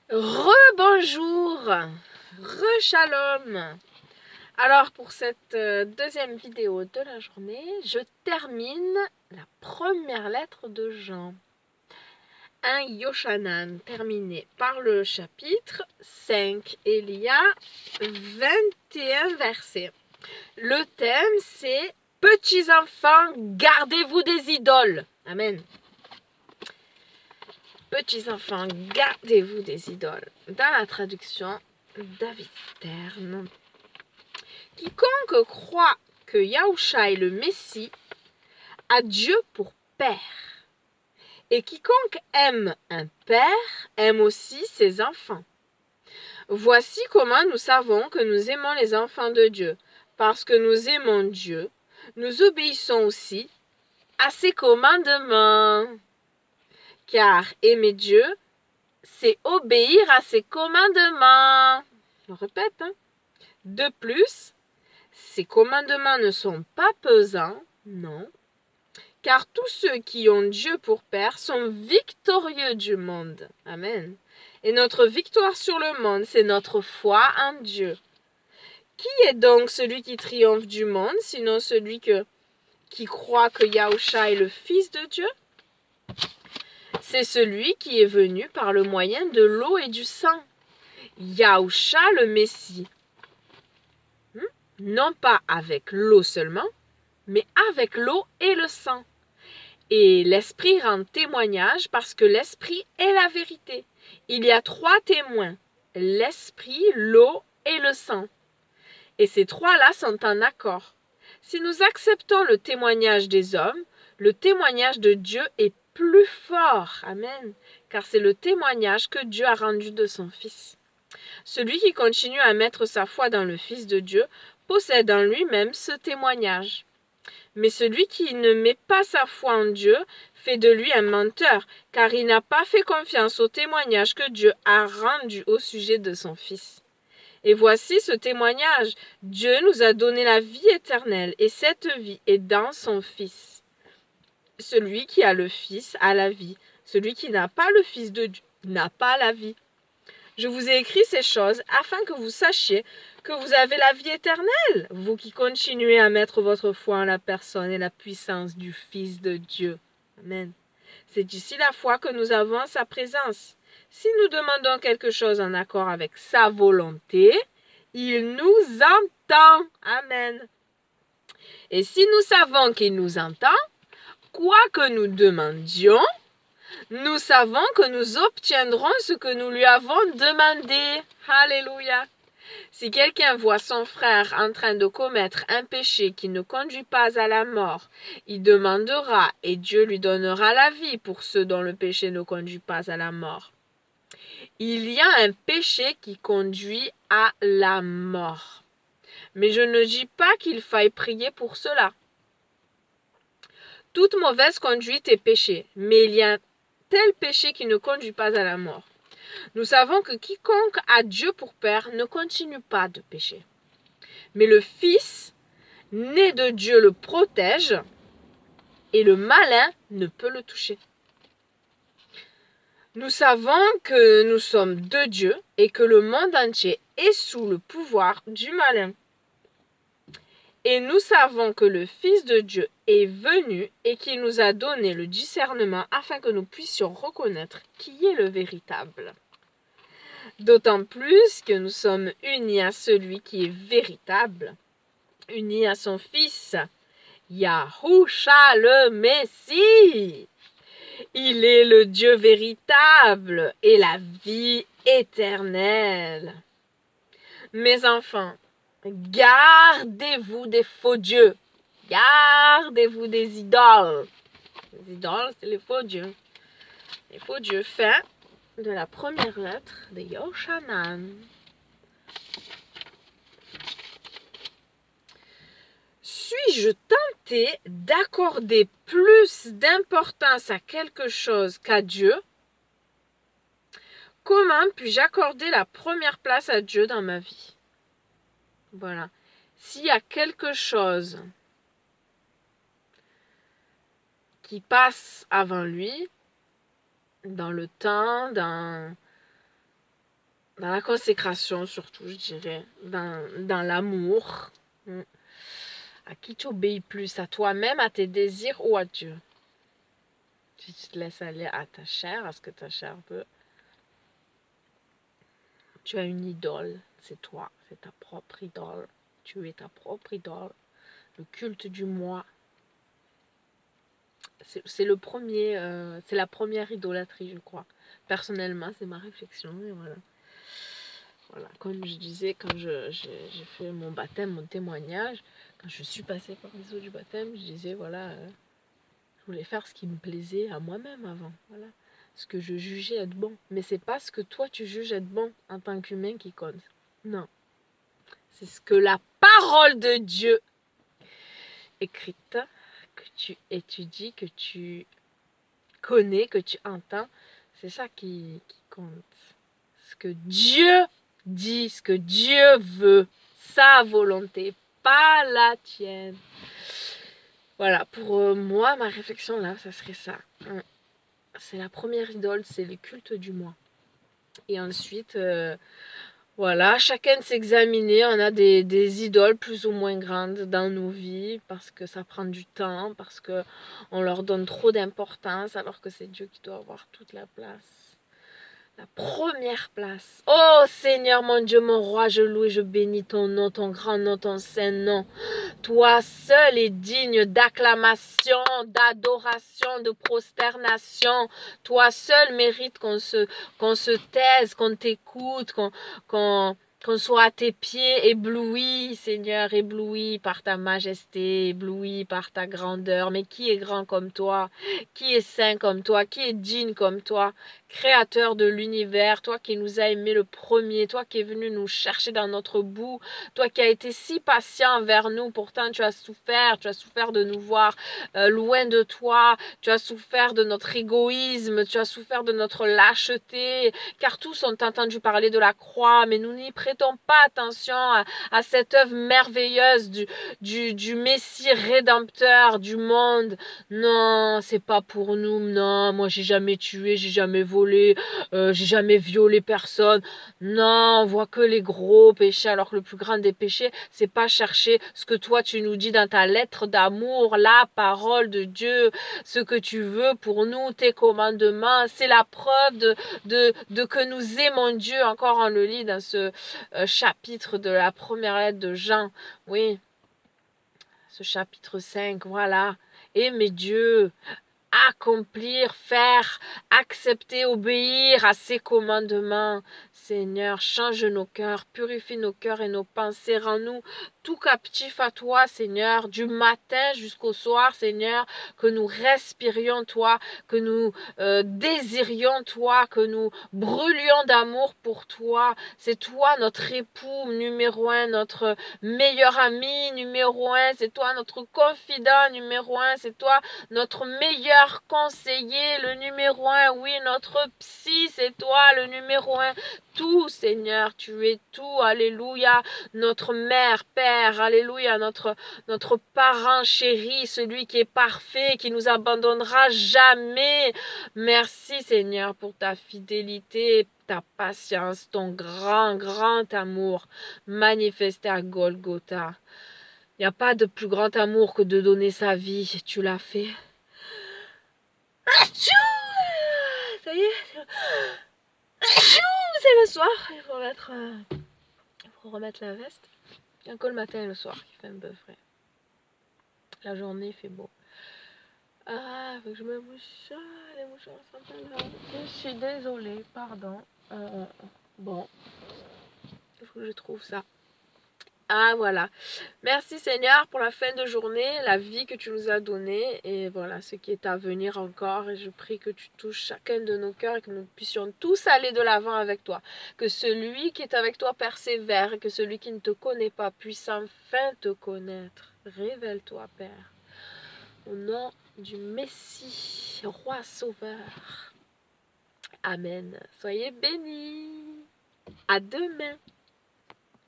Rebonjour, re-shalom. Alors pour cette deuxième vidéo de la journée, je termine la première lettre de Jean. Un Yoshanan terminé par le chapitre 5. Il y a 21 versets. Le thème c'est « Petits enfants, gardez-vous des idoles ». Amen. Petits enfants, gardez-vous des idoles. Dans la traduction David Stern. Quiconque croit que Yahusha est le Messie a Dieu pour père. Et quiconque aime un père aime aussi ses enfants. Voici comment nous savons que nous aimons les enfants de Dieu. Parce que nous aimons Dieu, nous obéissons aussi à ses commandements. Car aimer Dieu, c'est obéir à ses commandements. Je répète, hein. De plus, ces commandements ne sont pas pesants, non, car tous ceux qui ont Dieu pour père sont victorieux du monde. Amen. Et notre victoire sur le monde, c'est notre foi en Dieu. Qui est donc celui qui triomphe du monde, sinon celui qui croit que Yahusha est le Fils de Dieu? C'est celui qui est venu par le moyen de l'eau et du sang. Yahusha le Messie. Non pas avec l'eau seulement, mais avec l'eau et le sang. Et l'Esprit rend témoignage parce que l'Esprit est la vérité. Il y a 3 témoins, l'Esprit, l'eau et le sang. Et ces 3-là sont en accord. Si nous acceptons le témoignage des hommes, le témoignage de Dieu est plus fort. Amen. Car c'est le témoignage que Dieu a rendu de son Fils. Celui qui continue à mettre sa foi dans le Fils de Dieu possède en lui-même ce témoignage. Mais celui qui ne met pas sa foi en Dieu fait de lui un menteur, car il n'a pas fait confiance au témoignage que Dieu a rendu au sujet de son Fils. Et voici ce témoignage. Dieu nous a donné la vie éternelle, et cette vie est dans son Fils. Celui qui a le Fils a la vie. Celui qui n'a pas le Fils de Dieu n'a pas la vie. Je vous ai écrit ces choses afin que vous sachiez que vous avez la vie éternelle, vous qui continuez à mettre votre foi en la personne et la puissance du Fils de Dieu. Amen. C'est ici la foi que nous avons en sa présence. Si nous demandons quelque chose en accord avec sa volonté, il nous entend. Amen. Et si nous savons qu'il nous entend, quoi que nous demandions, nous savons que nous obtiendrons ce que nous lui avons demandé. Alléluia. Si quelqu'un voit son frère en train de commettre un péché qui ne conduit pas à la mort, il demandera et Dieu lui donnera la vie pour ceux dont le péché ne conduit pas à la mort. Il y a un péché qui conduit à la mort. Mais je ne dis pas qu'il faille prier pour cela. Toute mauvaise conduite est péché, mais il y a tel péché qui ne conduit pas à la mort. Nous savons que quiconque a Dieu pour père ne continue pas de pécher. Mais le Fils, né de Dieu, le protège et le malin ne peut le toucher. Nous savons que nous sommes de Dieu et que le monde entier est sous le pouvoir du malin. Et nous savons que le Fils de Dieu est venu et qu'il nous a donné le discernement afin que nous puissions reconnaître qui est le véritable. D'autant plus que nous sommes unis à celui qui est véritable, unis à son Fils, Yahusha le Messie. Il est le Dieu véritable et la vie éternelle. Mes enfants, gardez-vous des faux dieux. Gardez-vous des idoles. Les idoles, c'est les faux dieux. Les faux dieux. Fin de la première lettre de Yoshanan. Suis-je tenté d'accorder plus d'importance à quelque chose qu'à Dieu? Comment puis-je accorder la première place à Dieu dans ma vie? Voilà. S'il y a quelque chose qui passe avant lui, dans le temps, dans dans la consécration surtout, je dirais, dans l'amour. À qui tu obéis plus, à toi-même, à tes désirs ou à Dieu? Si tu te laisses aller à ta chair, à ce que ta chair veut, tu as une idole, c'est toi, c'est ta propre idole. Tu es ta propre idole. Le culte du moi, c'est le premier, c'est la première idolâtrie, je crois. Personnellement, c'est ma réflexion, et voilà. Voilà, comme je disais, quand j'ai fait mon baptême, mon témoignage, quand je suis passée par les eaux du baptême, je disais, voilà, je voulais faire ce qui me plaisait à moi-même avant, voilà. Ce que je jugeais être bon. Mais c'est pas ce que toi tu juges être bon en tant qu'humain qui compte. Non. C'est ce que la parole de Dieu écrite, que tu étudies, que tu connais, que tu entends, c'est ça qui compte. Ce que Dieu dit, ce que Dieu veut, sa volonté, pas la tienne. Voilà, pour moi, ma réflexion là, ça serait ça. C'est la première idole, c'est le culte du moi. Et ensuite, voilà, chacun de s'examiner. On a des idoles plus ou moins grandes dans nos vies parce que ça prend du temps, parce qu'on leur donne trop d'importance alors que c'est Dieu qui doit avoir toute la place. La première place. Oh Seigneur mon Dieu, mon roi, je loue et je bénis ton nom, ton grand nom, ton saint nom. Toi seul est digne d'acclamation, d'adoration, de prosternation. Toi seul mérite qu'on se taise, qu'on t'écoute, qu'on soit à tes pieds, ébloui, Seigneur, ébloui par ta majesté, ébloui par ta grandeur. Mais qui est grand comme toi? Qui est saint comme toi? Qui est digne comme toi? Créateur de l'univers, toi qui nous as aimés le premier, toi qui es venu nous chercher dans notre boue, toi qui as été si patient envers nous, pourtant tu as souffert de nous voir loin de toi, tu as souffert de notre égoïsme, tu as souffert de notre lâcheté, car tous ont entendu parler de la croix, mais nous n'y prêtons pas attention à cette œuvre merveilleuse du Messie rédempteur du monde. Non, c'est pas pour nous, non, moi j'ai jamais tué, j'ai jamais volé, j'ai jamais violé personne. Non, on voit que les gros péchés, alors que le plus grand des péchés, c'est pas chercher ce que toi tu nous dis dans ta lettre d'amour, la parole de Dieu, ce que tu veux pour nous, tes commandements, c'est la preuve de que nous aimons Dieu. Encore on le lit dans ce chapitre de la première lettre de Jean, oui, ce chapitre 5, voilà. Aimer Dieu, accomplir, faire, accepter, obéir à ses commandements. Seigneur, change nos cœurs, purifie nos cœurs et nos pensées, rends-nous tout captifs à toi, Seigneur, du matin jusqu'au soir, Seigneur, que nous respirions toi, que nous désirions toi, que nous brûlions d'amour pour toi. C'est toi notre époux numéro un, notre meilleur ami numéro un, c'est toi notre confident numéro un, c'est toi notre meilleur conseiller, le numéro un, oui, notre psy, c'est toi, le numéro un, tout, Seigneur, tu es tout, alléluia, notre mère, Père, alléluia, notre parent chéri, celui qui est parfait, qui nous abandonnera jamais. Merci, Seigneur, pour ta fidélité, ta patience, ton grand, grand amour manifesté à Golgotha. Il n'y a pas de plus grand amour que de donner sa vie. Tu l'as fait. Ça y est. C'est le soir. Il faut remettre la veste. Il y a que le matin et le soir qui fait un peu frais. La journée, il fait beau. Ah, faut que je me mouche. Les mouchoirs sont pas là. Je suis désolée, pardon. Bon, il faut que je trouve ça. Ah voilà, merci Seigneur pour la fin de journée, la vie que tu nous as donnée et voilà ce qui est à venir encore et je prie que tu touches chacun de nos cœurs et que nous puissions tous aller de l'avant avec toi, que celui qui est avec toi persévère et que celui qui ne te connaît pas puisse enfin te connaître. Révèle-toi Père, au nom du Messie, Roi Sauveur. Amen. Soyez bénis. À demain.